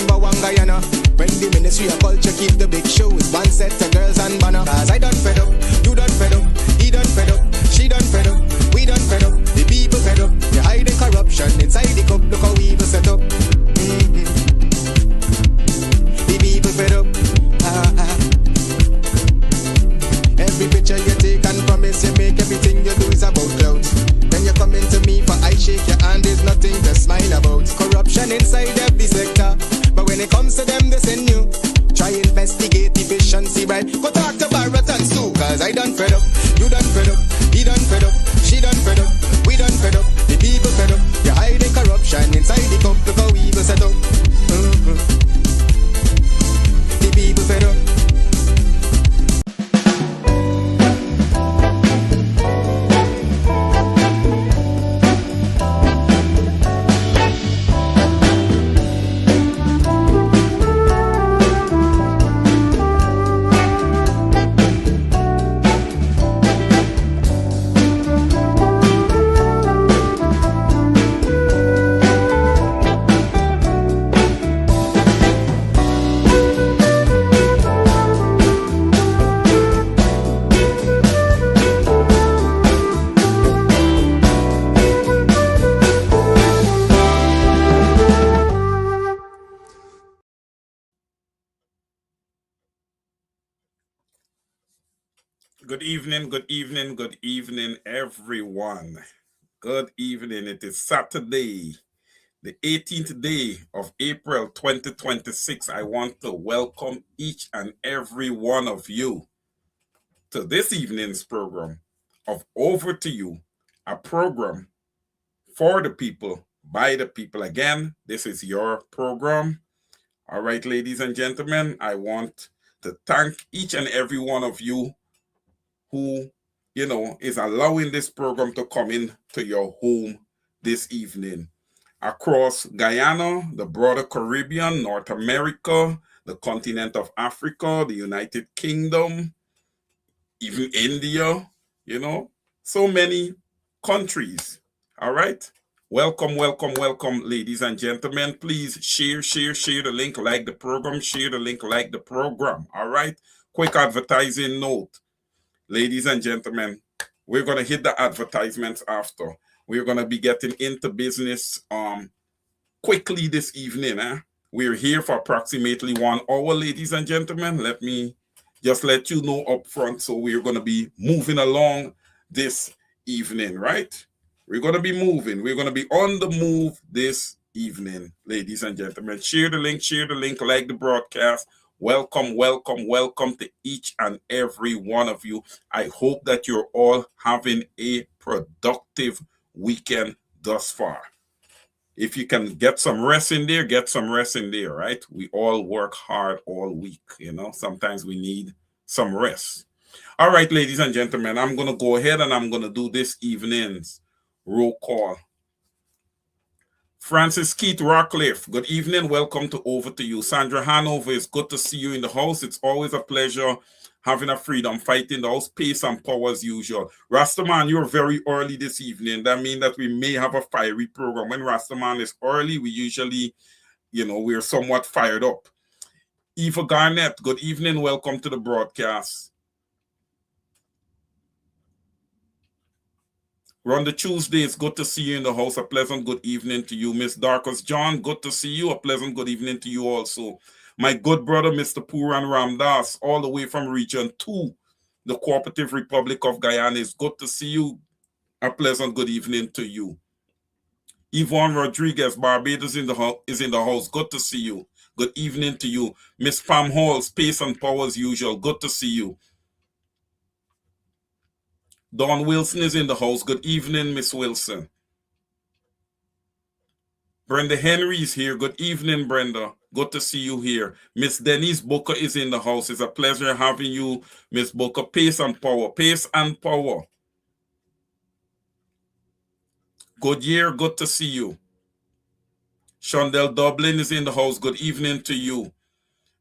number one Guyana. When the Ministry of Culture keep the big shows, one set of girls and banner. Cause I done fed up, you done fed up, he done fed up, she done fed up, we done fed up, the people fed up. You hiding corruption inside the cup, look how evil set up. The people fed up. Every picture you take and promise you make, everything you do is about clout. When you come into me for I shake your hand, there's nothing to smile about. Corruption inside every sector, but when it comes to them they send you. Try investigate efficiency, right? Go talk to Barretons too, cause I done fed up, you done fed up, he done fed up, she done fed up, we done fed up, the people fed up. You're hiding corruption inside the cup, look how evil set up. The people fed up. Good evening, everyone. Good evening. It is Saturday, the 18th day of April 2026. I want to welcome each and every one of you to this evening's program of Over to You, a program for the people, by the people. Again, this is your program. All right, ladies and gentlemen, I want to thank each and every one of you who, is allowing this program to come in to your home this evening. Across Guyana, the broader Caribbean, North America, the continent of Africa, the United Kingdom, even India, so many countries. All right? Welcome, ladies and gentlemen. Please share the link, like the program, share the link, like the program. All right? Quick advertising note. Ladies and gentlemen, we're going to hit the advertisements after. We're going to be getting into business quickly this evening. We're here for approximately 1 hour, ladies and gentlemen. Let me just let you know up front. So we're going to be moving along this evening, right? We're going to be moving. We're going to be on the move this evening, ladies and gentlemen. Share the link, like the broadcast. Welcome to each and every one of you. I hope that you're all having a productive weekend thus far. If you can get some rest in there, right? We all work hard all week, Sometimes we need some rest. All right, ladies and gentlemen, I'm going to go ahead and I'm going to do this evening's roll call. Francis Keith Rockcliffe, good evening. Welcome to Over to You. Sandra Hanover, it's good to see you in the house. It's always a pleasure having a freedom fight in the house. Pace and power as usual. Rastaman, you're very early this evening. That means that we may have a fiery program. When Rastaman is early, we usually, we're somewhat fired up. Eva Garnett, good evening. Welcome to the broadcast. Rhonda Tuesday, it's good to see you in the house. A pleasant good evening to you. Miss Darkus John, good to see you. A pleasant good evening to you also. My good brother, Mr. Puran Ramdas, all the way from Region 2, the Cooperative Republic of Guyana. It's good to see you. A pleasant good evening to you. Yvonne Rodriguez, Barbados is in the house. Good to see you. Good evening to you. Miss Pam Hall, Space and Power as usual. Good to see you. Dawn Wilson is in the house. Good evening, Miss Wilson. Brenda Henry is here. Good evening, Brenda. Good to see you here. Miss Denise Booker is in the house. It's a pleasure having you, Miss Booker. Pace and power. Pace and power. Good year. Good to see you. Shondell Dublin is in the house. Good evening to you.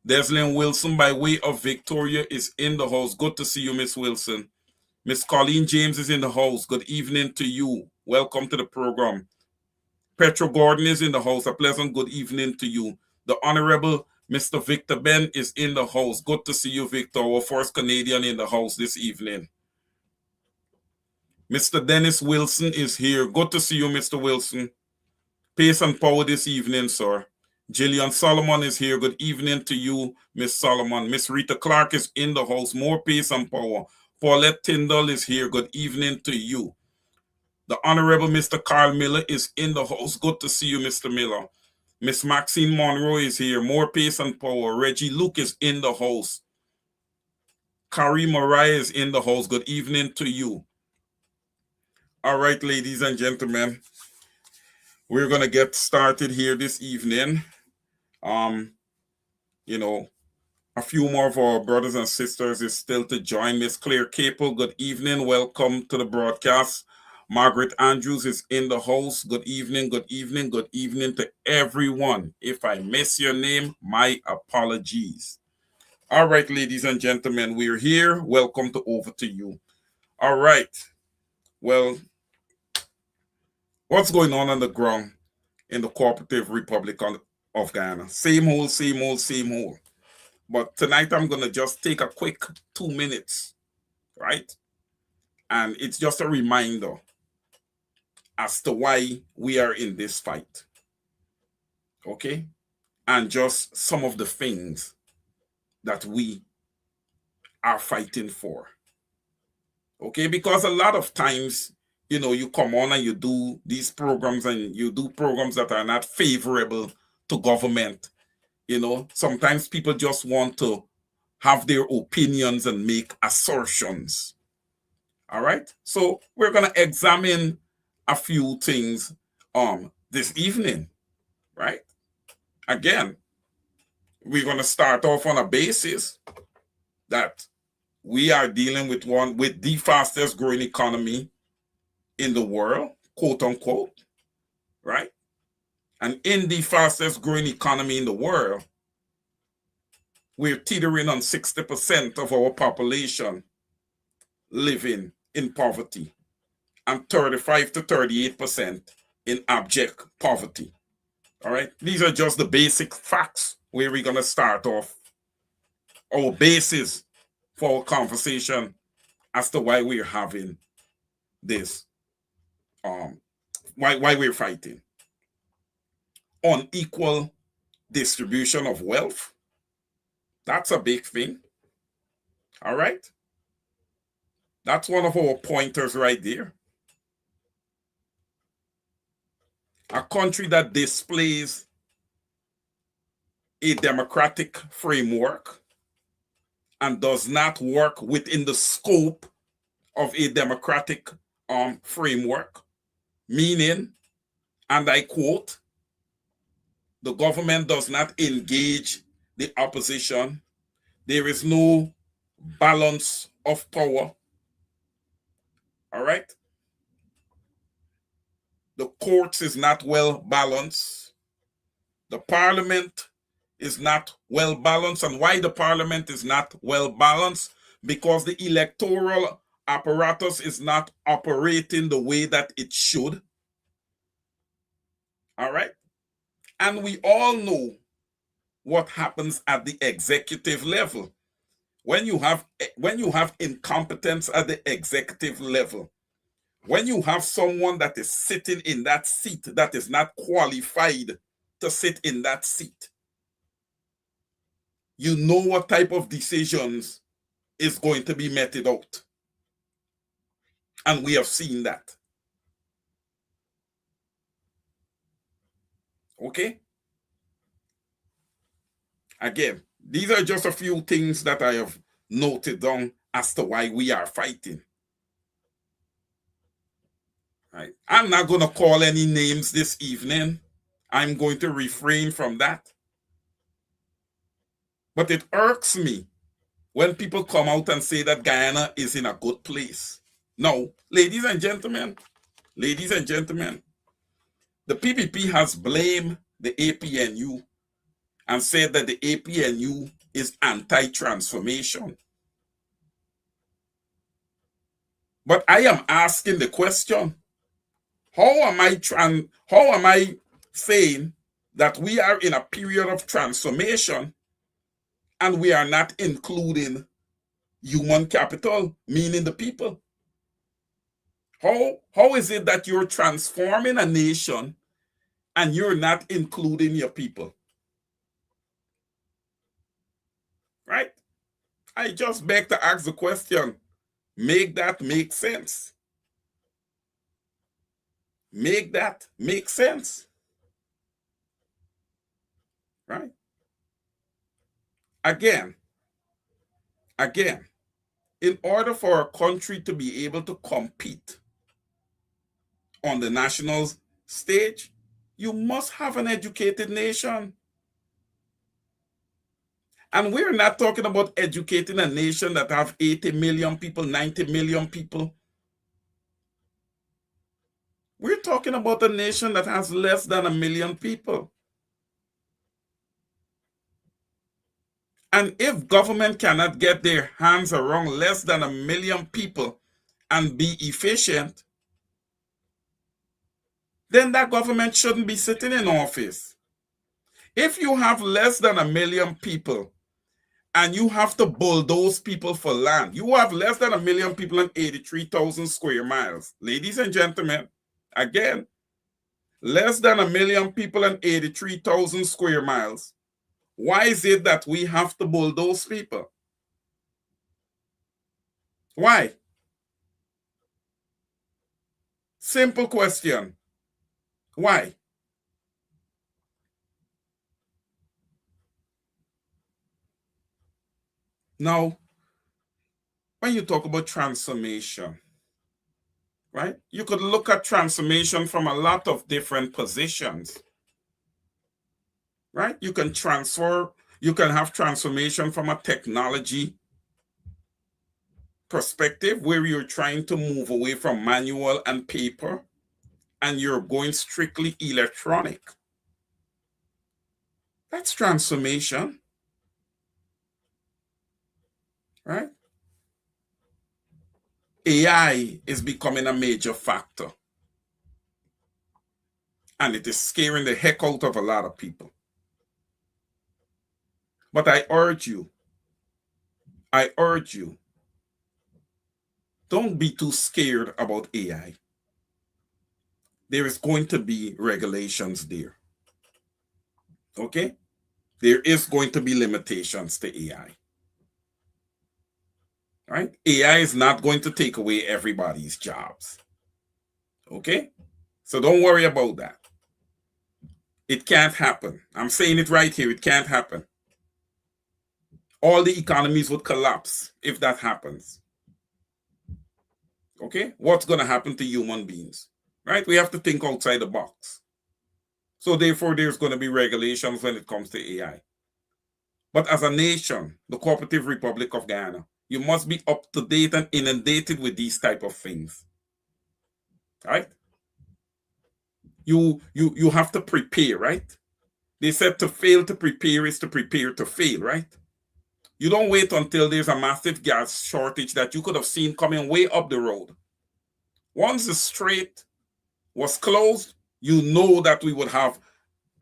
Deslin Wilson by way of Victoria is in the house. Good to see you, Miss Wilson. Miss Colleen James is in the house. Good evening to you. Welcome to the program. Petro Gordon is in the house. A pleasant good evening to you. The Honorable Mr. Victor Ben is in the house. Good to see you, Victor, our first Canadian in the house this evening. Mr. Dennis Wilson is here. Good to see you, Mr. Wilson. Pace and power this evening, sir. Jillian Solomon is here. Good evening to you, Miss Solomon. Miss Rita Clark is in the house. More pace and power. Paulette Tyndall is here. Good evening to you. The Honorable Mr. Carl Miller is in the house. Good to see you, Mr. Miller. Miss Maxine Monroe is here. More pace and power. Reggie Luke is in the house. Carrie Mariah is in the house. Good evening to you. All right, ladies and gentlemen, we're going to get started here this evening. A few more of our brothers and sisters is still to join. Miss Claire Capel, good evening. Welcome to the broadcast. Margaret Andrews is in the house. Good evening, good evening, good evening to everyone. If I miss your name, my apologies. All right, ladies and gentlemen, we're here. Welcome to Over to You. All right. Well, what's going on the ground in the Cooperative Republic of Guyana? Same old, same old, same old. But tonight I'm going to just take a quick 2 minutes, right? And it's just a reminder as to why we are in this fight, okay? And just some of the things that we are fighting for, okay? Because a lot of times, you come on and you do these programs and you do programs that are not favorable to government. Sometimes people just want to have their opinions and make assertions. All right. So we're going to examine a few things this evening, right? Again, we're going to start off on a basis that we are dealing with the fastest growing economy in the world, quote unquote, right? And in the fastest growing economy in the world, we're teetering on 60% of our population living in poverty and 35 to 38% in abject poverty. All right. These are just the basic facts where we're going to start off our basis for our conversation as to why we're having this, why we're fighting. Unequal distribution of wealth. That's a big thing. All right. That's one of our pointers right there. A country that displays a democratic framework and does not work within the scope of a democratic framework, meaning, and I quote, the government does not engage the opposition. There is no balance of power. All right? The courts is not well balanced. The parliament is not well balanced. And why the parliament is not well balanced? Because the electoral apparatus is not operating the way that it should. All right? And we all know what happens at the executive level. When you have incompetence at the executive level, when you have someone that is sitting in that seat that is not qualified to sit in that seat, you know what type of decisions is going to be meted out. And we have seen that. Okay? Again, these are just a few things that I have noted down as to why we are fighting. Right? I'm not going to call any names this evening. I'm going to refrain from that. But it irks me when people come out and say that Guyana is in a good place. No, ladies and gentlemen, the PPP has blamed the APNU and said that the APNU is anti-transformation. But I am asking the question, how am I saying that we are in a period of transformation and we are not including human capital, meaning the people? How is it that you're transforming a nation and you're not including your people? Right? I just beg to ask the question, make that make sense? Make that make sense? Right? Again, in order for a country to be able to compete on the national stage, you must have an educated nation. And we're not talking about educating a nation that have 80 million people, 90 million people. We're talking about a nation that has less than 1 million people. And if government cannot get their hands around less than 1 million people and be efficient, then that government shouldn't be sitting in office. If you have less than 1 million people and you have to bulldoze people for land, you have less than 1 million people and 83,000 square miles. Ladies and gentlemen, again, less than 1 million people and 83,000 square miles. Why is it that we have to bulldoze people? Why? Simple question. Why? Now, when you talk about transformation, right, you could look at transformation from a lot of different positions, right? You can have transformation from a technology perspective where you're trying to move away from manual and paper and you're going strictly electronic. That's transformation, right? AI is becoming a major factor and it is scaring the heck out of a lot of people. But I urge you, don't be too scared about AI. There is going to be regulations there. Okay? There is going to be limitations to AI. Right? AI is not going to take away everybody's jobs. Okay? So don't worry about that. It can't happen. I'm saying it right here. It can't happen. All the economies would collapse if that happens. Okay? What's going to happen to human beings? Right? We have to think outside the box. So therefore, there's going to be regulations when it comes to AI. But as a nation, the Cooperative Republic of Guyana, you must be up to date and inundated with these type of things. Right? You have to prepare, right? They said to fail to prepare is to prepare to fail, right? You don't wait until there's a massive gas shortage that you could have seen coming way up the road. Once the strait was closed, you know that we would have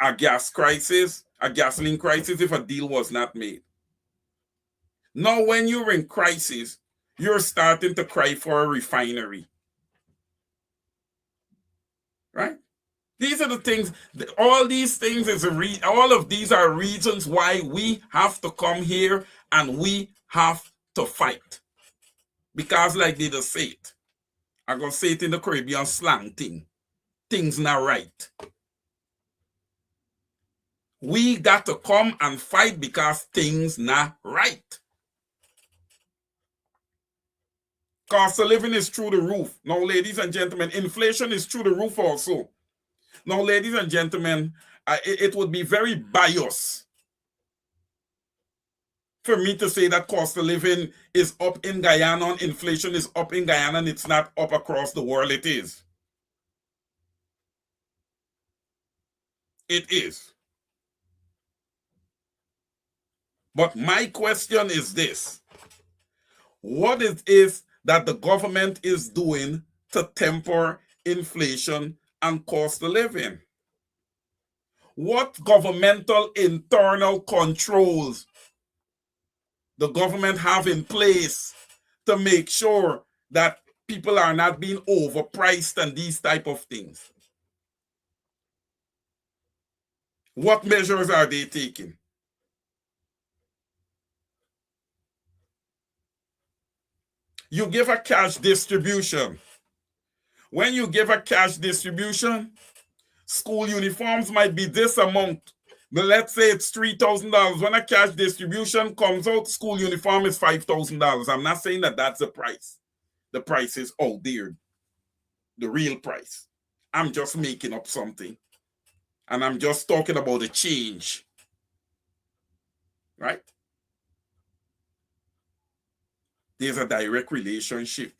a gas crisis, a gasoline crisis if a deal was not made. Now, when you're in crisis, you're starting to cry for a refinery. Right? These are the things, all these things all of these are reasons why we have to come here and we have to fight. Because like they just say it, I'm going to say it in the Caribbean slang thing, things not right. We got to come and fight because things not right. Cost of living is through the roof. Now, ladies and gentlemen, inflation is through the roof also. Now, ladies and gentlemen, it would be very biased for me to say that cost of living is up in Guyana and inflation is up in Guyana and it's not up across the world. It is. It is. But my question is this. What it is that the government is doing to temper inflation and cost of living? What governmental internal controls the government have in place to make sure that people are not being overpriced and these type of things? What measures are they taking? You give a cash distribution. When you give a cash distribution, school uniforms might be this amount. But let's say it's $3,000. When a cash distribution comes out, school uniform is $5,000. I'm not saying that that's the price. The price is out there, the real price. I'm just making up something. And I'm just talking about a change. Right? There's a direct relationship.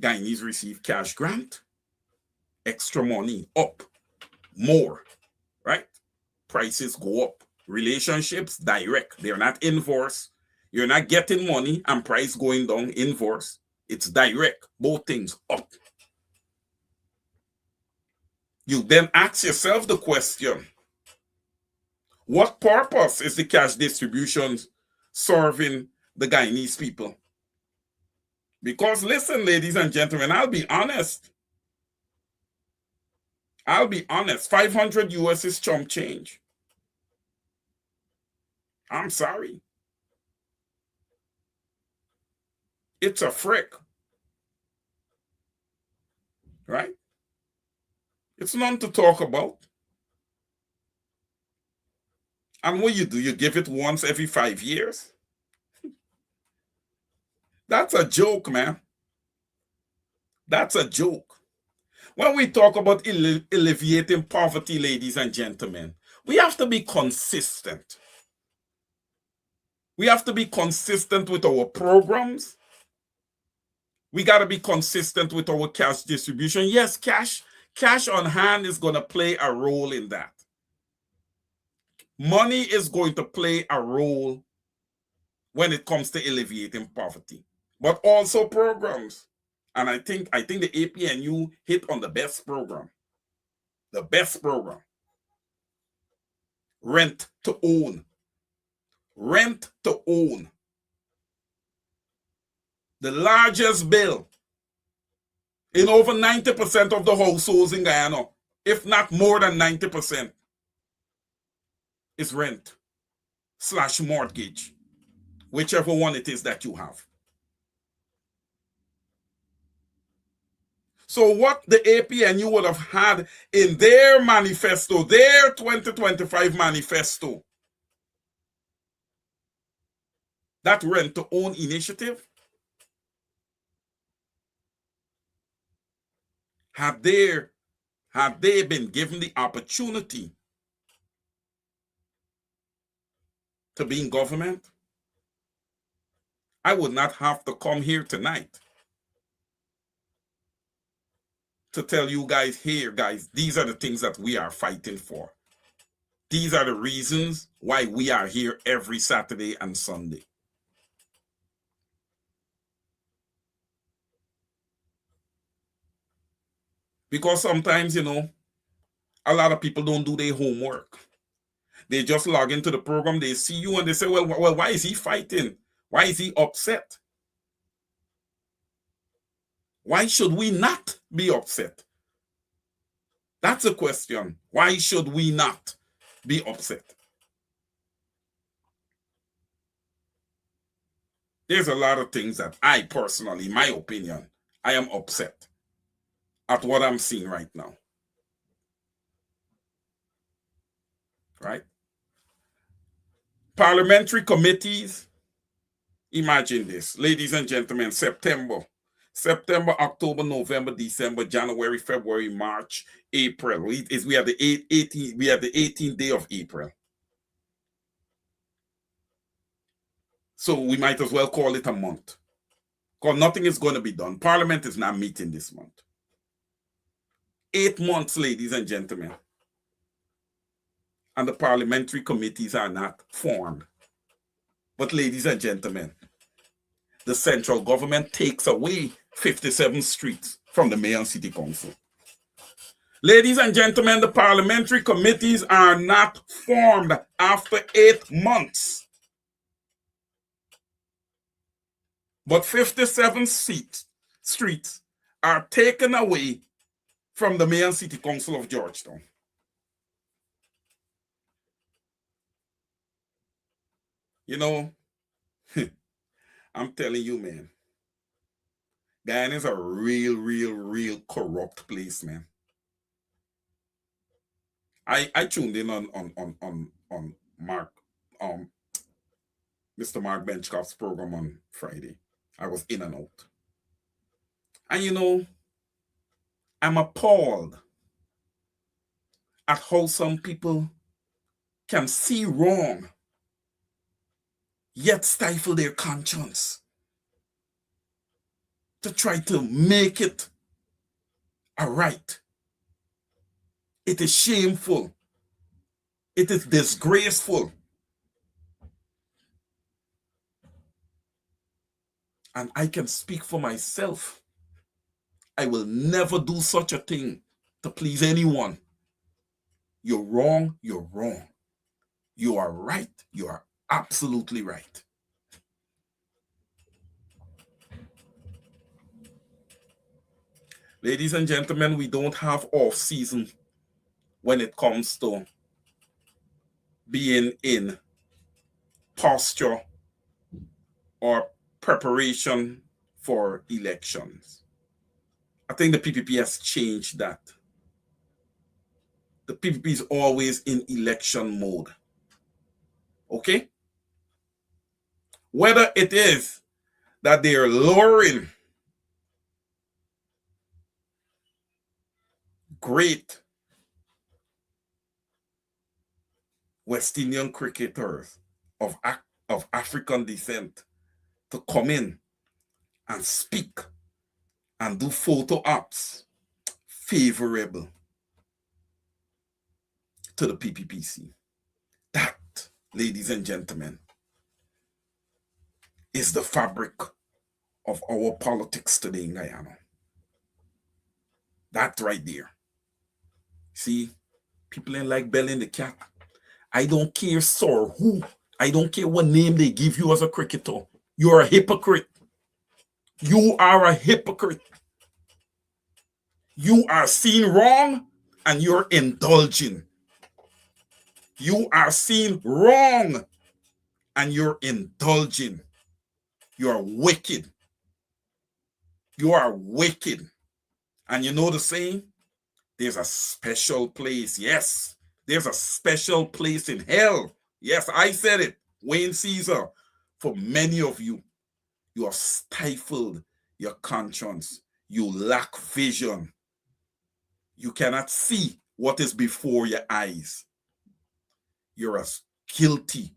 Guyanese receive cash grant, extra money, up, more. Right? Prices go up. Relationships, direct. They're not inverse. You're not getting money and price going down, inverse. It's direct. Both things up. You then ask yourself the question, what purpose is the cash distribution serving the Guyanese people? Because listen, ladies and gentlemen, I'll be honest. 500 US is chump change. I'm sorry. It's a frick. Right? It's none to talk about. And what you do, you give it once every 5 years? That's a joke, man. That's a joke. When we talk about alleviating poverty, ladies and gentlemen, we have to be consistent. We have to be consistent with our programs. We got to be consistent with our cash distribution. Yes, cash on hand is going to play a role in that. Money is going to play a role when it comes to alleviating poverty, but also programs. And I think the APNU hit on the best program. The best program. Rent to own. Rent to own. The largest bill in over 90% of the households in Guyana, if not more than 90%, is rent / mortgage, whichever one it is that you have. So what the APNU would have had in their manifesto, their 2025 manifesto, that rent to own initiative, had they been given the opportunity to be in government, I would not have to come here tonight to tell you guys, here, guys, these are the things that we are fighting for. These are the reasons why we are here every Saturday and Sunday. Because sometimes, a lot of people don't do their homework. They just log into the program, they see you, and they say, well, why is he fighting? Why is he upset? Why should we not be upset? That's a question. Why should we not be upset? There's a lot of things that I personally, my opinion, I am upset at what I'm seeing right now. Right? Parliamentary committees. Imagine this, ladies and gentlemen, September, October, November, December, January, February, March, April. We have the 18th day of April. So we might as well call it a month, because nothing is going to be done. Parliament is not meeting this month. 8 months, ladies and gentlemen. And the parliamentary committees are not formed. But ladies and gentlemen, the central government takes away 57 streets from the mayor and city council. Ladies and gentlemen, the parliamentary committees are not formed after 8 months. But 57 streets are taken away from the Mayor and City Council of Georgetown. You know, I'm telling you, man, Guyana is a real corrupt place, man. I tuned in on Mark Mr. Mark Benchcoff's program on Friday. I was in and out. And you know, I'm appalled at how some people can see wrong yet stifle their conscience to try to make it a right. It is shameful. It is disgraceful. And I can speak for myself. I will never do such a thing to please anyone. You're wrong, you're wrong. You are right, you are absolutely right. Ladies and gentlemen, we don't have off season when it comes to being in posture or preparation for elections. I think the PPP has changed that. The PPP is always in election mode. Okay? Whether it is that they are lowering great West Indian cricketers of African descent to come in and speak and do photo ops favorable to the PPPC. That, ladies and gentlemen, is the fabric of our politics today in Guyana. That right there. See, people ain't like belling the cat. I don't care, sir, who. I don't care what name they give you as a cricketer. You're a hypocrite. You are a hypocrite. You are seen wrong and you're indulging. You are seen wrong and you're indulging. You are wicked. You are wicked. And you know the saying? There's a special place. Yes, there's a special place in hell. Yes, I said it. Wayne Caesar. For many of you, you have stifled your conscience. You lack vision. You cannot see what is before your eyes. You're as guilty.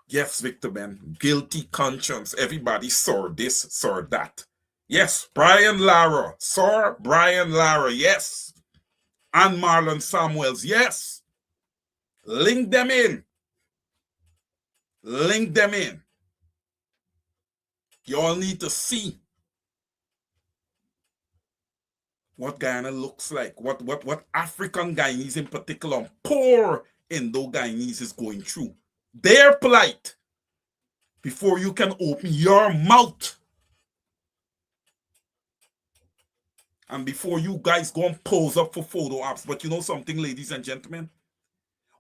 Yes, Victor Ben, guilty conscience. Everybody saw this, saw that. Yes, Brian Lara, Sir Brian Lara, yes. And Marlon Samuels, yes. Link them in. Link them in. You all need to see what Guyana looks like, what African Guyanese in particular, poor Indo-Guyanese is going through. Their plight before you can open your mouth. And before you guys go and pose up for photo ops. But you know something, ladies and gentlemen?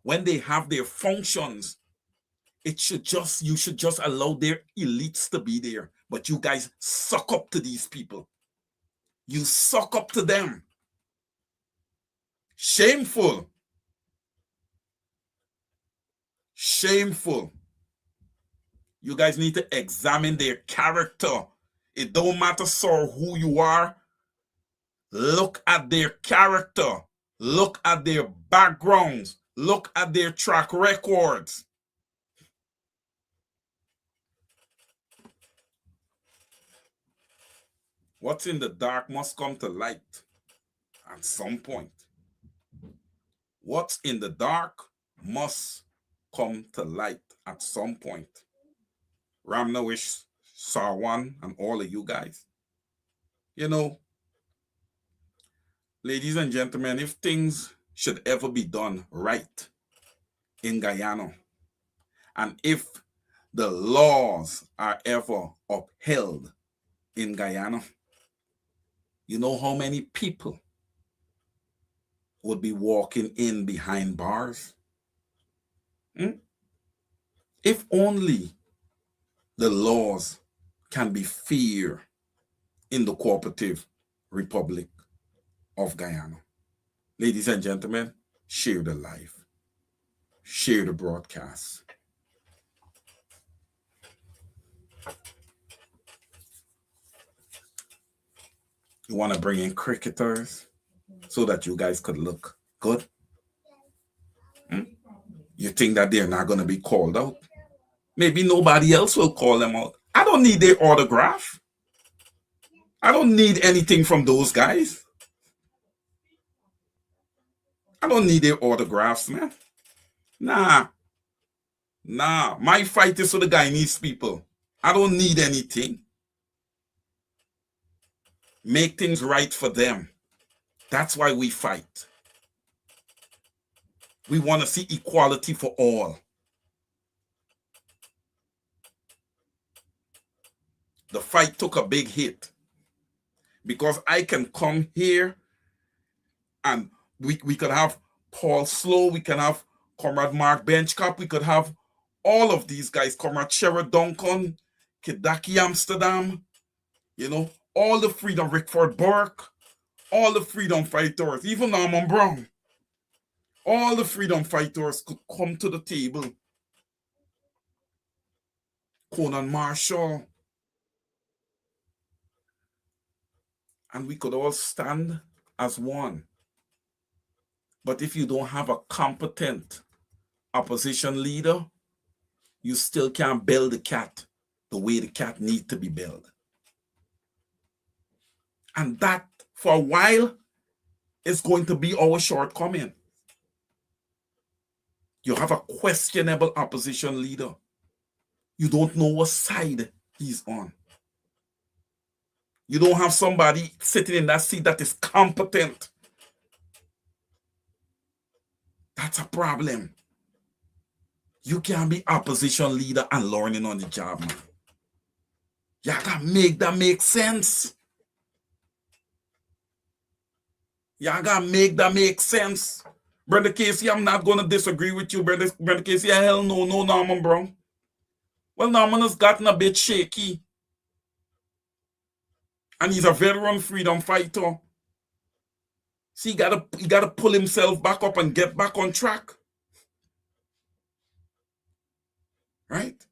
When they have their functions, you should just allow their elites to be there. But you guys suck up to these people. You suck up to them. Shameful. Shameful. You guys need to examine their character. It don't matter, sir, who you are. Look at their character. Look at their backgrounds. Look at their track records. What's in the dark must come to light at some point. What's in the dark must come to light at some point. Ramnawish, Sarwan, and all of you guys. You know, Ladies and gentlemen, if things should ever be done right in Guyana, and if the laws are ever upheld in Guyana, you know how many people would be walking in behind bars? If only the laws can be fair in the cooperative Republic of Guyana. Ladies and gentlemen, share the live, share the broadcast. You want to bring in cricketers so that you guys could look good? You think that they're not going to be called out? Maybe nobody else will call them out. I don't need their autograph. I don't need anything from those guys. I don't need their autographs, man. Nah. My fight is for the Guyanese people. I don't need anything. Make things right for them. That's why we fight. We want to see equality for all. The fight took a big hit because I can come here and we could have Paul Slow, we can have Comrade Mark Benchcap, we could have all of these guys, Comrade Sherrod Duncan, Kidaki Amsterdam, you know, all the freedom, Rickford Burke, all the freedom fighters, even Norman Brown, all the freedom fighters could come to the table. Conan Marshall. And we could all stand as one. But if you don't have a competent opposition leader, you still can't build the cat the way the cat needs to be built. And that, for a while, is going to be our shortcoming. You have a questionable opposition leader. You don't know what side he's on. You don't have somebody sitting in that seat that is competent. That's a problem. You can't be opposition leader and learning on the job, man. You gotta make that make sense. You gotta make that make sense. Brother Casey, I'm not gonna disagree with you, Brother Casey. Hell no, Norman Brown. Well, Norman has gotten a bit shaky. And he's a veteran freedom fighter. See, he gotta pull himself back up and get back on track. Right?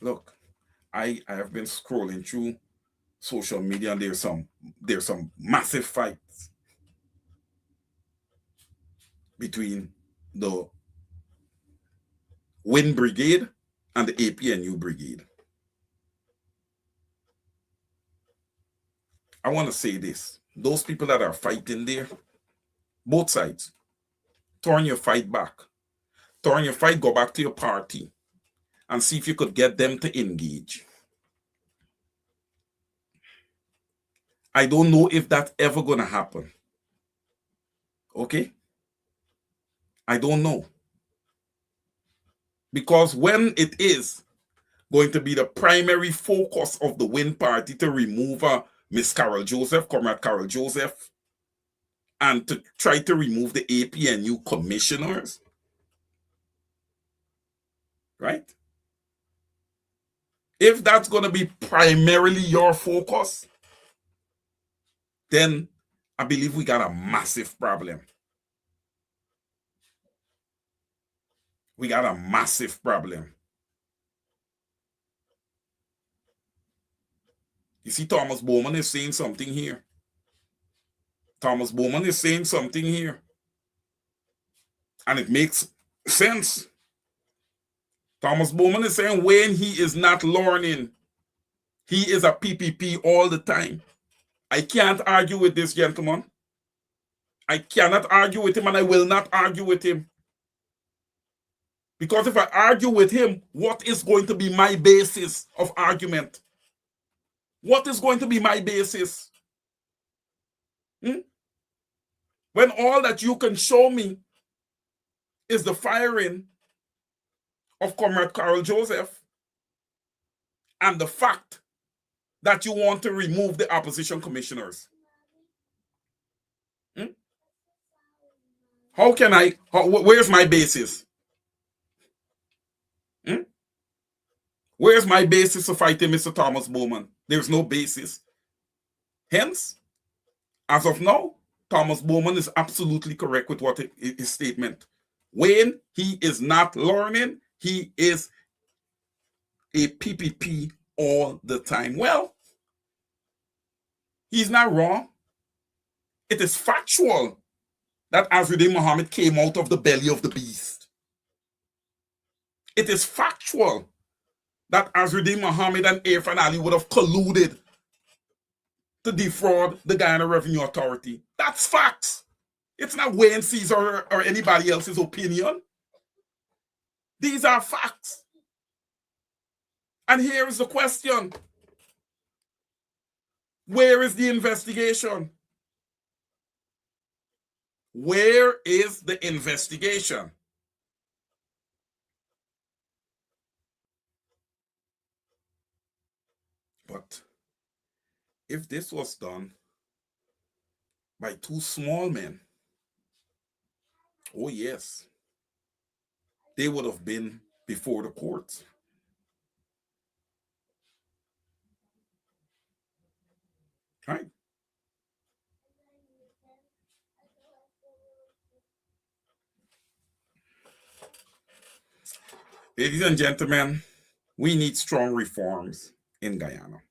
Look, I have been scrolling through social media and there's some massive fights between the Win Brigade and the APNU Brigade. I want to say this. Those people that are fighting there, both sides, turn your fight back. Turn your fight, go back to your party and see if you could get them to engage. I don't know if that's ever going to happen. Okay? I don't know. Because when it is going to be the primary focus of the Win Party to remove Miss Carol Joseph, Comrade Carol Joseph, and to try to remove the APNU commissioners, right? If that's going to be primarily your focus, then I believe we got a massive problem. We got a massive problem. You see, Thomas Bowman is saying something here. Thomas Bowman is saying something here. And it makes sense. Thomas Bowman is saying when he is not learning, he is a PPP all the time. I can't argue with this gentleman. I cannot argue with him and I will not argue with him. Because if I argue with him, what is going to be my basis of argument? What is going to be my basis? When all that you can show me is the firing of Comrade Carl Joseph and the fact that you want to remove the opposition commissioners. How can where's my basis? Where's my basis for fighting Mr. Thomas Bowman? There's no basis. Hence, as of now, Thomas Bowman is absolutely correct with what his statement. When he is not learning, he is a PPP all the time. Well, he's not wrong. It is factual that Azruddin Muhammad came out of the belly of the beast. It is factual that Azruddin Muhammad and Irfan Ali would have colluded to defraud the Guyana Revenue Authority. That's facts. It's not Wayne Caesar or anybody else's opinion. These are facts. And here is the question. Where is the investigation? Where is the investigation? But if this was done by two small men, oh yes, they would have been before the courts. Right? Ladies and gentlemen, we need strong reforms in Guyana.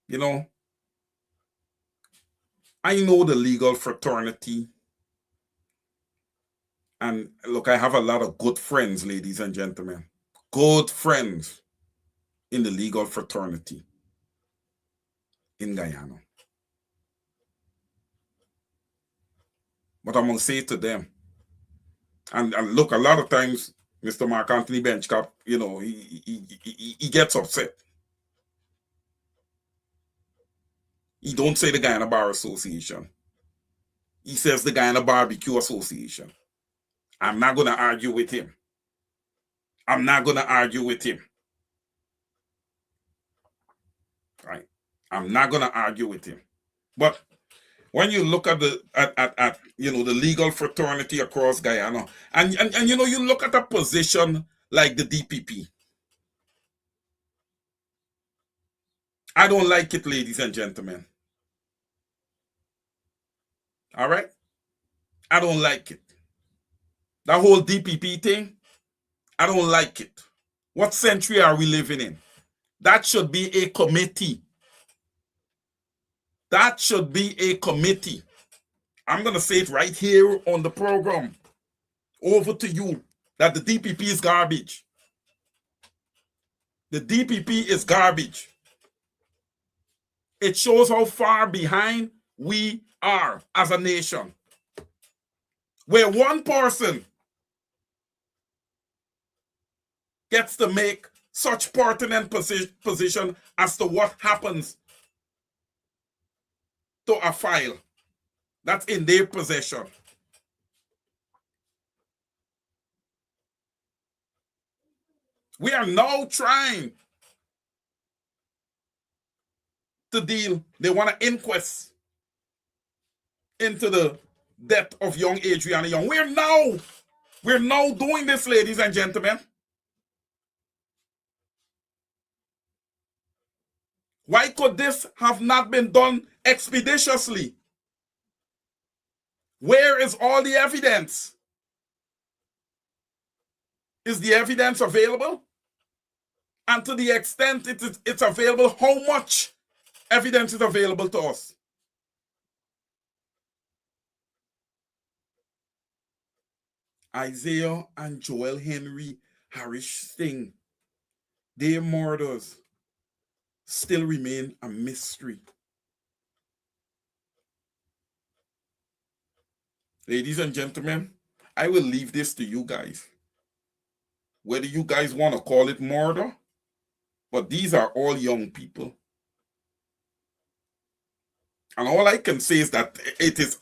You know, I know the legal fraternity. And look, I have a lot of good friends, ladies and gentlemen. Good friends in the legal fraternity in Guyana. But I'm going to say to them, and look, a lot of times, Mr. Mark Anthony Benchcap, you know, he gets upset. He don't say the Guyana Bar Association. He says the Guyana Barbecue Association. I'm not going to argue with him. I'm not going to argue with him. Right? I'm not going to argue with him. But when you look at the you know, the legal fraternity across Guyana, and you know, you look at a position like the DPP. I don't like it, ladies and gentlemen. All right? I don't like it. That whole DPP thing, I don't like it. What century are we living in? That should be a committee. That should be a committee. I'm going to say it right here on the program. Over to you, that the DPP is garbage. The DPP is garbage. It shows how far behind we are as a nation. Where one person gets to make such pertinent position as to what happens to a file that's in their possession. We are now trying to deal. They want to inquest into the death of young Adriana Young. We're now doing this, ladies and gentlemen. Why could this have not been done expeditiously? Where is all the evidence? Is the evidence available? And to the extent it's available, how much evidence is available to us? Isaiah and Joel Henry Harish Singh, their murders still remain a mystery. Ladies and gentlemen, I will leave this to you guys. Whether you guys want to call it murder, but these are all young people. And all I can say is that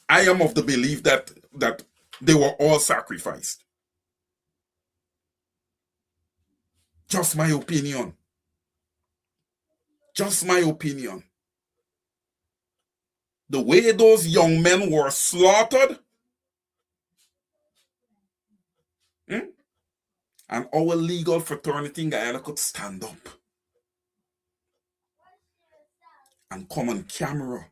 I am of the belief that they were all sacrificed. Just my opinion. Just my opinion. The way those young men were slaughtered, and our legal fraternity in Guyana could stand up and come on camera.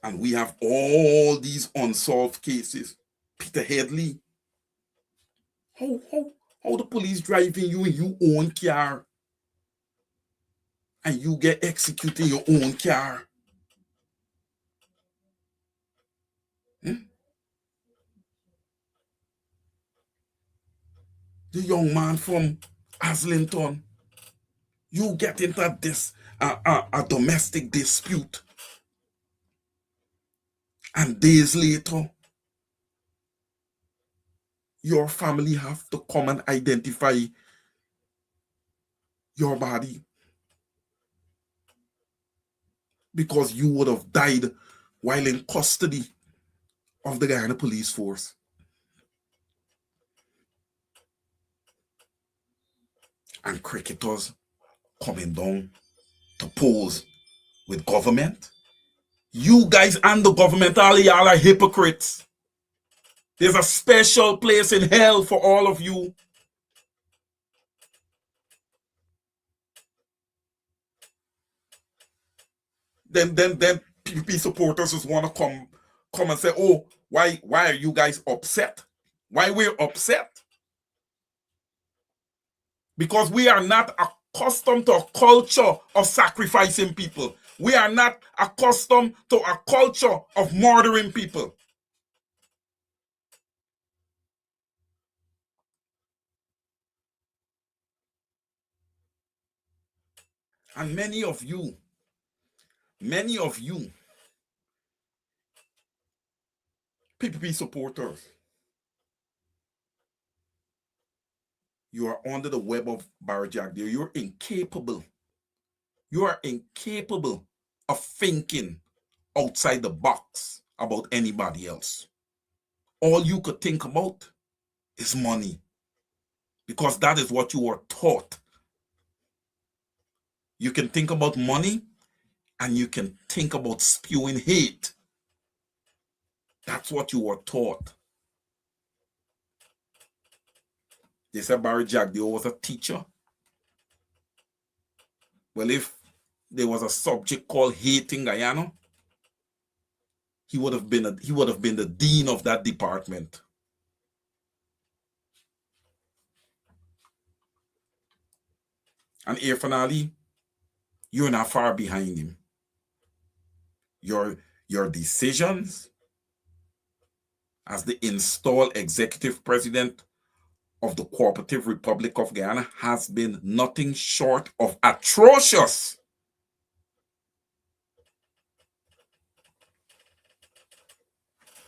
And we have all these unsolved cases. Peter Headley. How the police driving you in your own car and you get executed in your own car? The young man from Aslington, you get into this a domestic dispute, and days later, your family have to come and identify your body because you would have died while in custody of the Guyana police force. And cricketers coming down to pose with government. You guys and the government, all y'all are hypocrites. There's a special place in hell for all of you. Then PPP supporters just want to come and say, oh, why are you guys upset? Why we're upset? Because we are not accustomed to a culture of sacrificing people. We are not accustomed to a culture of murdering people. And many of you, PPP supporters, you are under the web of Barjack there. You're incapable. You are incapable of thinking outside the box about anybody else. All you could think about is money, because that is what you were taught. You can think about money and you can think about spewing hate. That's what you were taught. They said Barry Jack Dio was a teacher. Well, if there was a subject called hate in Guyana, he would have been the dean of that department. And Irfan Ali, you're not far behind him. Your decisions as the installed executive president of the Cooperative Republic of Guyana has been nothing short of atrocious.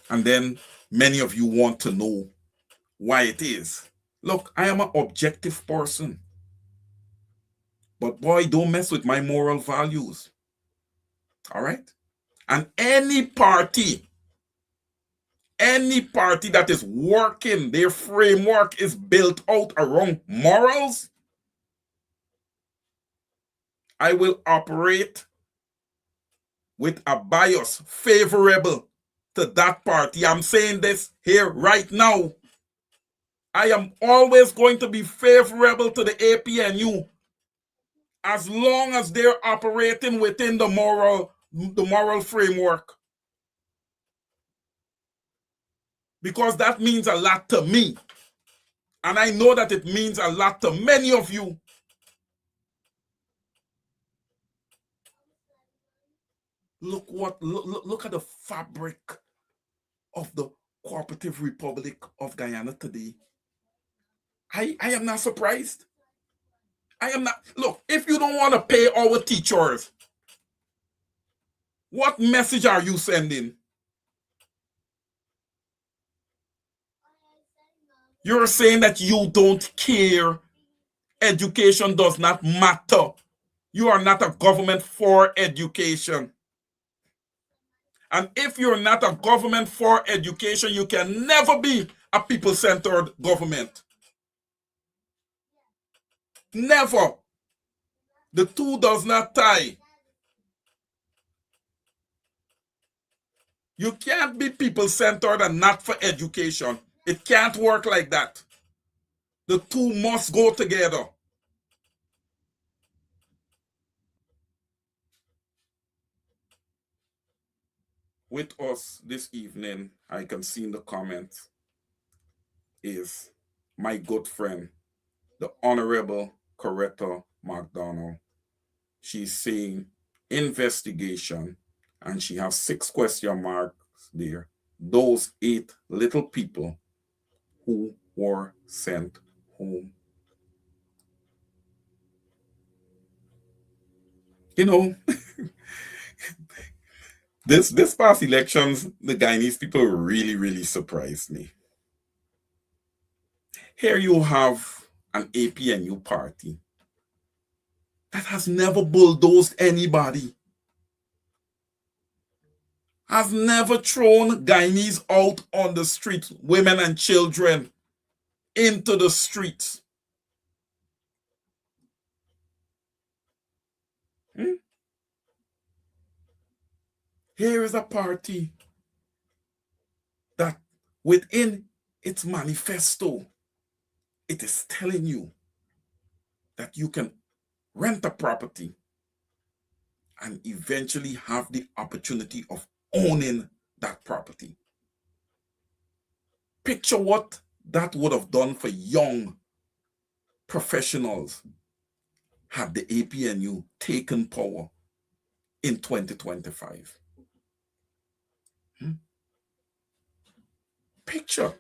And then many of you want to know why it is. Look, I am an objective person. But boy, don't mess with my moral values. All right? And any party that is working, their framework is built out around morals, I will operate with a bias favorable to that party. I'm saying this here right now. I am always going to be favorable to the APNU as long as they're operating within the moral framework. Because that means a lot to me. And I know that it means a lot to many of you. Look at the fabric of the Cooperative Republic of Guyana today. I am not surprised. I am not. Look, if you don't want to pay our teachers, what message are you sending? You're saying that you don't care. Education does not matter. You are not a government for education. And if you're not a government for education, you can never be a people-centered government. Never. The two does not tie. You can't be people-centered and not for education. It can't work like that. The two must go together. With us this evening, I can see in the comments, is my good friend, the Honorable Coretta McDonald. She's saying investigation, and she has 6 question marks there. Those 8 little people who were sent home. You know, this past elections, the Guyanese people really surprised me. Here you have an APNU party that has never bulldozed anybody, has never thrown Guyanese out on the street, women and children into the streets. Here is a party that within its manifesto, it is telling you that you can rent a property and eventually have the opportunity of owning that property. Picture what that would have done for young professionals had the APNU taken power in 2025. Picture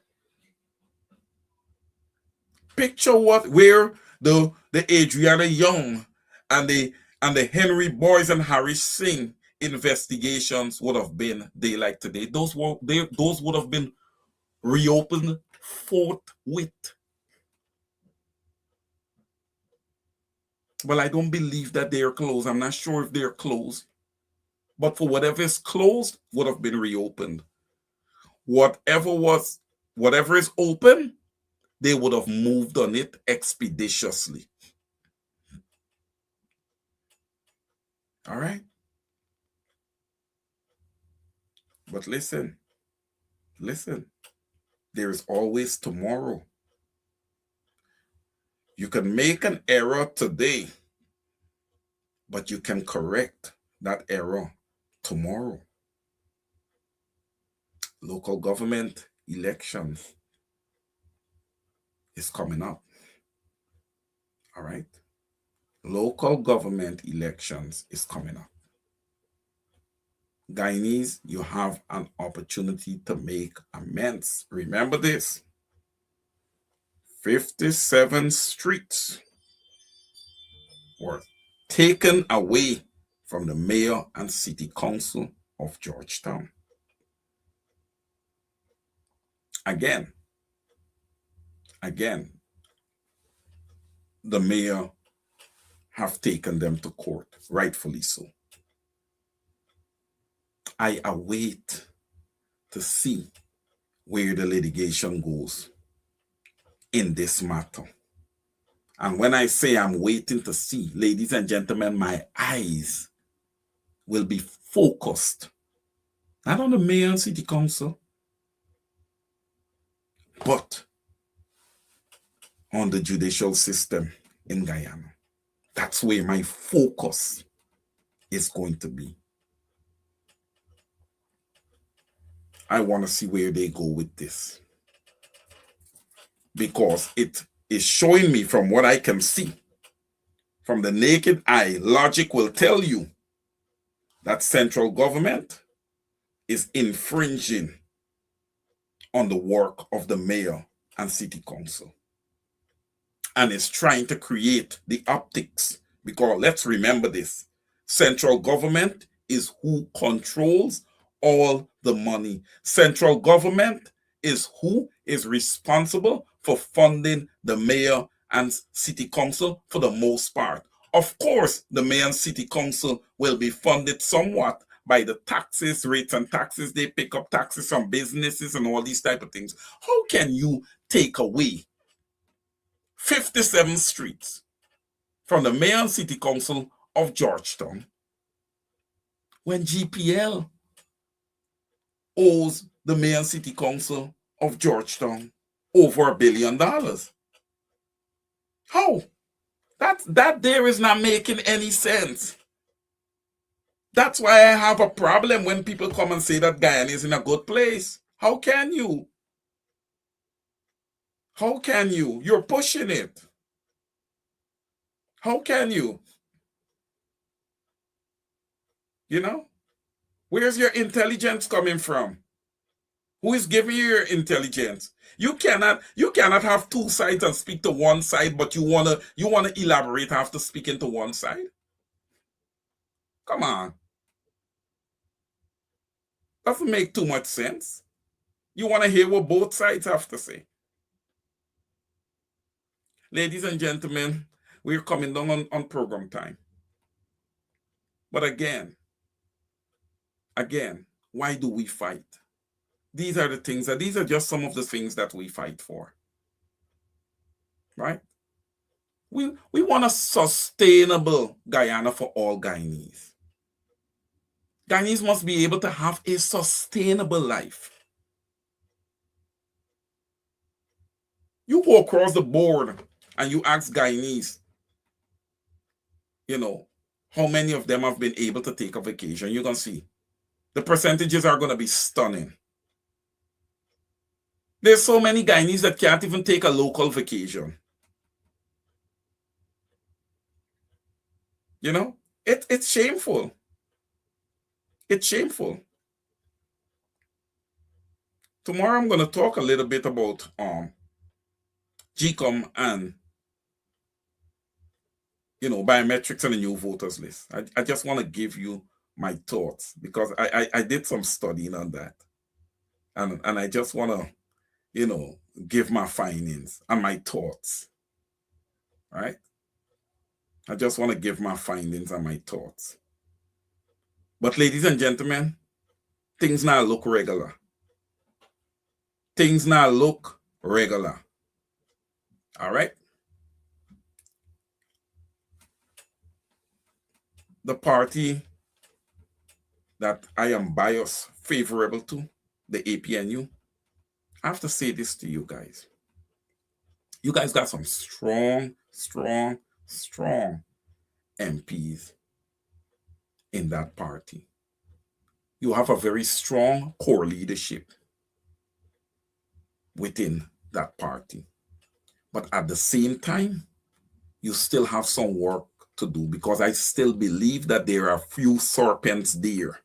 where the Adriana Young and the Henry Boys and Harry Singh investigations would have been day like today. Those would have been reopened forthwith. Well, I don't believe that they are closed. I'm not sure if they're closed. But for whatever is closed would have been reopened. Whatever is open, they would have moved on it expeditiously. All right? But listen, there is always tomorrow. You can make an error today, but you can correct that error tomorrow. Local government elections is coming up. All right? Local government elections is coming up. Guyanese, you have an opportunity to make amends. Remember this. 57 streets were taken away from the mayor and city council of Georgetown. Again, the mayor have taken them to court, rightfully so. I await to see where the litigation goes in this matter. And when I say I'm waiting to see, ladies and gentlemen, my eyes will be focused not on the mayor and city council, but on the judicial system in Guyana. That's where my focus is going to be. I want to see where they go with this, because it is showing me, from what I can see, from the naked eye, logic will tell you that central government is infringing on the work of the mayor and city council, and is trying to create the optics, because let's remember this: central government is who controls all the money. Central government is who is responsible for funding the mayor and city council for the most part. Of course, the mayor and city council will be funded somewhat by the taxes, rates and taxes. They pick up taxes from businesses and all these type of things. How can you take away 57 streets from the mayor and city council of Georgetown when GPL owes the mayor and city council of Georgetown over $1 billion? How? That there is not making any sense. That's why I have a problem when people come and say that Guyana is in a good place. How can you? How can you? You're pushing it. How can you? You know? Where's your intelligence coming from? Who is giving you your intelligence? You cannot have two sides and speak to one side, but you wanna elaborate after speaking to one side. Come on. Doesn't make too much sense. You want to hear what both sides have to say. Ladies and gentlemen, we're coming down on program time. But again, why do we fight? These are the things, and these are just some of the things that we fight for. Right? We want a sustainable Guyana for all Guyanese. Guyanese must be able to have a sustainable life. You go across the board and you ask Guyanese, how many of them have been able to take a vacation. You're going to see. The percentages are going to be stunning. There's so many Guyanese that can't even take a local vacation. It's shameful. It's shameful. Tomorrow I'm going to talk a little bit about GCOM and biometrics and the new voters list. I just want to give you my thoughts because I did some studying on that. And I just want to, give my findings and my thoughts. Right? I just want to give my findings and my thoughts. But ladies and gentlemen, things now look regular. Things now look regular. All right? The party that I am biased favorable to, the APNU, I have to say this to you guys. You guys got some strong MPs in that party. You have a very strong core leadership within that party. But at the same time, you still have some work to do because I still believe that there are few serpents there.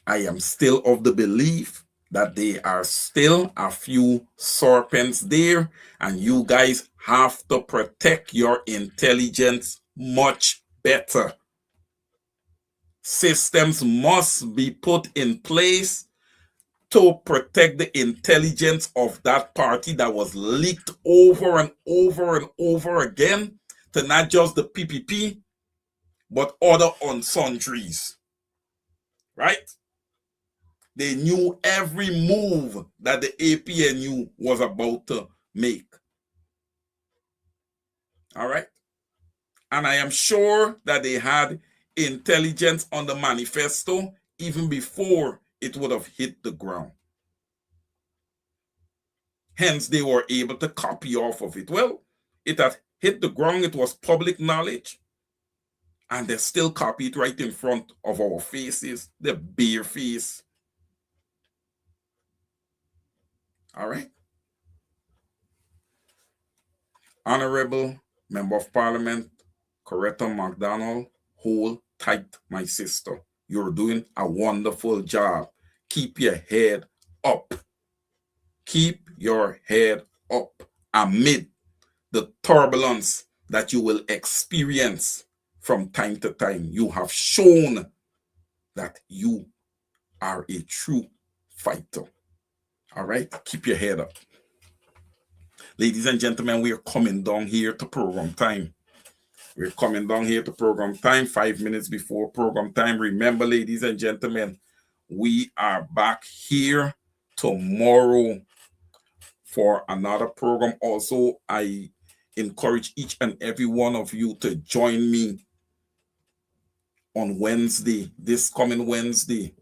I am still of the belief that there are still a few serpents there, and you guys have to protect your intelligence much better. Systems must be put in place to protect the intelligence of that party that was leaked over and over and over again to not just the PPP, but other unsundries. Right? They knew every move that the APNU was about to make. All right? And I am sure that they had intelligence on the manifesto even before it would have hit the ground. Hence, they were able to copy off of it. Well, it had hit the ground. It was public knowledge. And they still copy it right in front of our faces, the bare face. All right. Honorable Member of Parliament, Coretta McDonald, hold tight, my sister. You're doing a wonderful job. Keep your head up. Keep your head up amid the turbulence that you will experience from time to time. You have shown that you are a true fighter. All right? Keep your head up. Ladies and gentlemen, we are coming down here to program time. We're coming down here to program time, 5 minutes before program time. Remember, ladies and gentlemen, we are back here tomorrow for another program. Also, I encourage each and every one of you to join me on Wednesday, this coming Wednesday.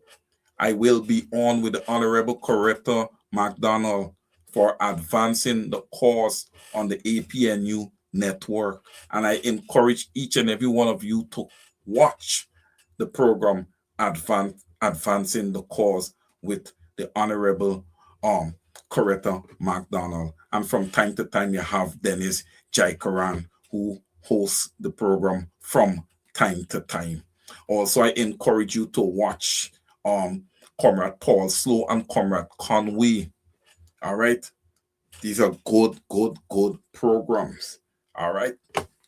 I will be on with the Honorable Coretta McDonald for advancing the cause on the APNU network. And I encourage each and every one of you to watch the program Advancing the Cause with the Honorable Coretta McDonald. And from time to time, you have Dennis Jaikaran, who hosts the program from time to time. Also, I encourage you to watch Comrade Paul Slow and Comrade Conway. All right. These are good programs. All right.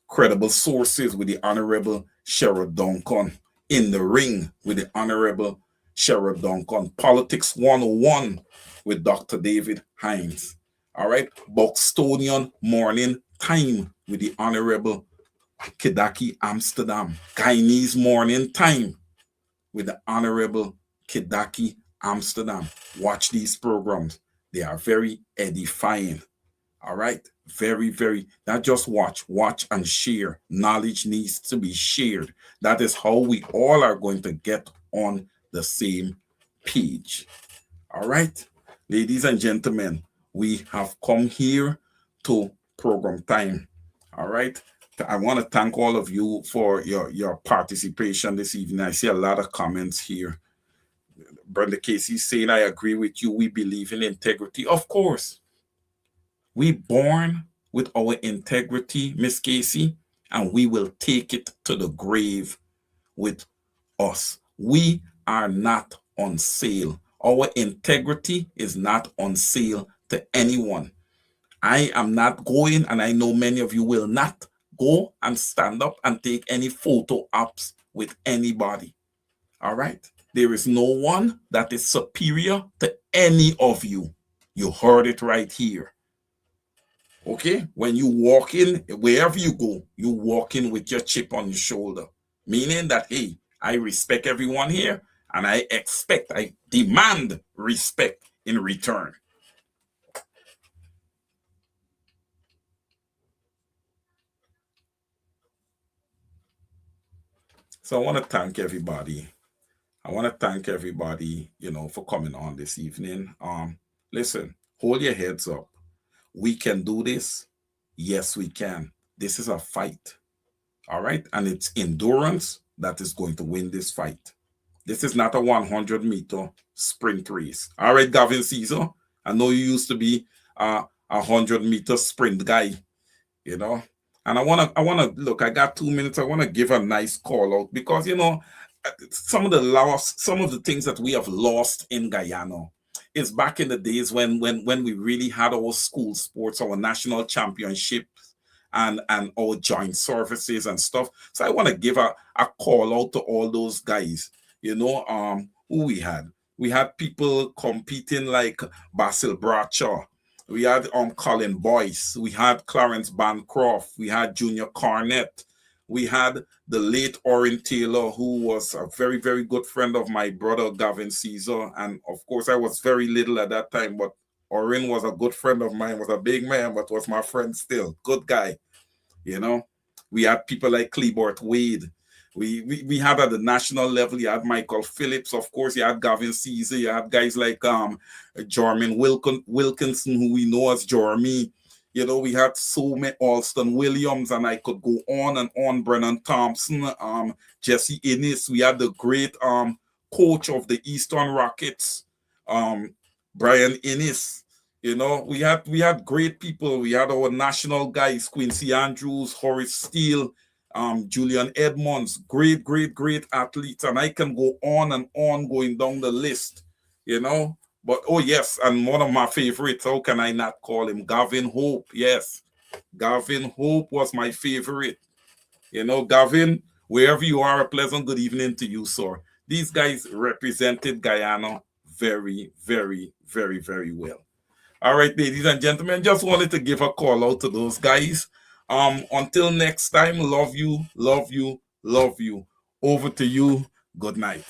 Credible Sources with the Honorable Sherrod Duncan. In the Ring with the Honorable Sherrod Duncan. Politics 101 with Dr. David Hines. All right. Buxtonian Morning Time with the Honorable Kidaki Amsterdam. Guyanese Morning Time with the Honorable Kidaki Amsterdam. Watch these programs. They are very edifying. All right. Very, not just watch and share. Knowledge needs to be shared. That is how we all are going to get on the same page. All right. Ladies and gentlemen, we have come here to program time. All right. I want to thank all of you for your participation this evening. I see a lot of comments here. Brenda Casey saying, I agree with you. We believe in integrity. Of course. We born with our integrity, Miss Casey, and we will take it to the grave with us. We are not on sale. Our integrity is not on sale to anyone. I am not going, and I know many of you will not go and stand up and take any photo ops with anybody. All right? There is no one that is superior to any of you. You heard it right here. Okay? When you walk in, wherever you go, you walk in with your chip on your shoulder. Meaning that, hey, I respect everyone here, and I demand respect in return. So I want to thank everybody. For coming on this evening. Listen, hold your heads up. We can do this. Yes, we can. This is a fight. All right. And it's endurance that is going to win this fight. This is not a 100-meter sprint race. All right, Gavin Caesar. I know you used to be a 100-meter sprint guy, you know. And I wanna look, I got 2 minutes. I want to give a nice call out because some of the things that we have lost in Guyana is back in the days when we really had our school sports, our national championships, and our joint services and stuff. So I want to give a call out to all those guys. Who we had. We had people competing like Basil Bradshaw. We had Colin Boyce. We had Clarence Bancroft. We had Junior Cornett. We had the late Orrin Taylor, who was a very, very good friend of my brother, Gavin Caesar. And of course, I was very little at that time, but Orrin was a good friend of mine, was a big man, but was my friend still. Good guy. We had people like Clebert Wade. We had at the national level, you had Michael Phillips, of course, you had Gavin Caesar, you had guys like Jermaine Wilkinson, who we know as Jeremy. We had so many, Alston Williams, and I could go on and on, Brennan Thompson, Jesse Innes. We had the great coach of the Eastern Rockets, Brian Innes. We had great people. We had our national guys, Quincy Andrews, Horace Steele, Julian Edmonds, great athletes, and I can go on and on going down the list, But oh yes, and one of my favorites, how can I not call him? Gavin Hope. Yes, Gavin Hope was my favorite. Gavin, wherever you are, a pleasant good evening to you, sir. These guys represented Guyana very, very, very, very well. All right, ladies and gentlemen, just wanted to give a call out to those guys. Until next time, love you, love you, love you. Over to you. Good night.